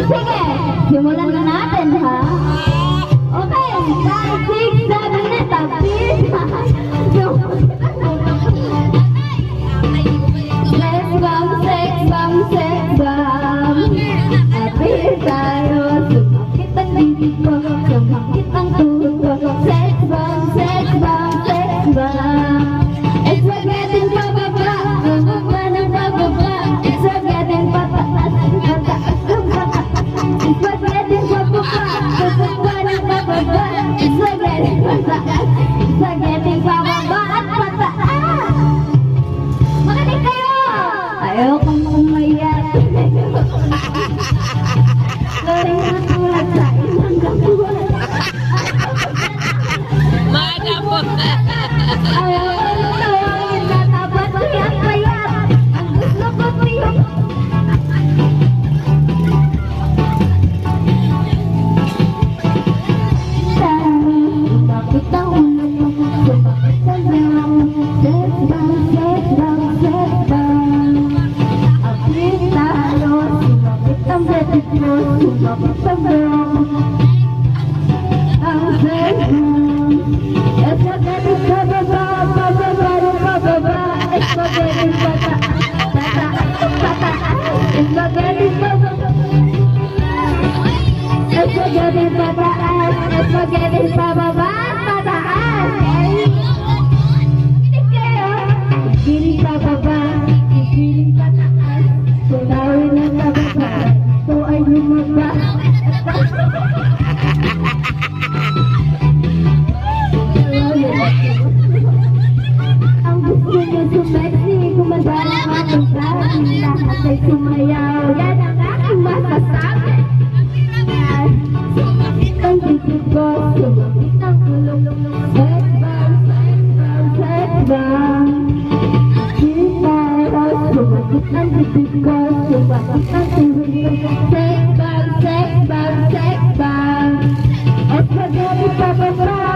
sige, simulan na natin ha. Okay, 5, 6, 7, 8, tapis. Let's bang, sex bang, sex bang. Tapis tayo, sumakit ang bibig ko, sumakit ang tuhod ko. Sex bang, sex bang, sex bang. It's like getting pababa, pababa ng pababa. It's like getting pataas, pataas ng pataas. It's like getting pababa, pababa ng pababa. It's like getting pataas, it's like getting pababa at pataas. Makinig kayo! Ayokong umayak. Galing na tulad sa isang gabuhan. Madapot. Ayokong tawagin na tapat payat-payat. Ang gusto ko po yung bakit ang ulo mo? Bakit ang ulo mo? Sex bang, sex bang, sex bang. Apit tayo, sumabit ang betis mo, sumabit ang bang. Ang sex bang. Espagetis pababa, pababa rin pababa. Espagetis pataas, pataas, pataas. Espagetis pababa. Espagetis pataas, espagetis pababa, pataas. Kinig kayo. Ipiling pababa, ipiling pataas. Tunawin ang pababa, ito ay lumaba. Ang gusto niyo sumexy, gumagana ang pagkain. Lahat ay sumayaw, yan ang aking masasabi. Ang bibig ko, sumabit ang tulong. Sex bang, sex bang, sex bang. Di tayo, sumabit ang bibig ko, sumabit ang tulong. Sex bang, sex bang, sex bang. Espagetti pababa,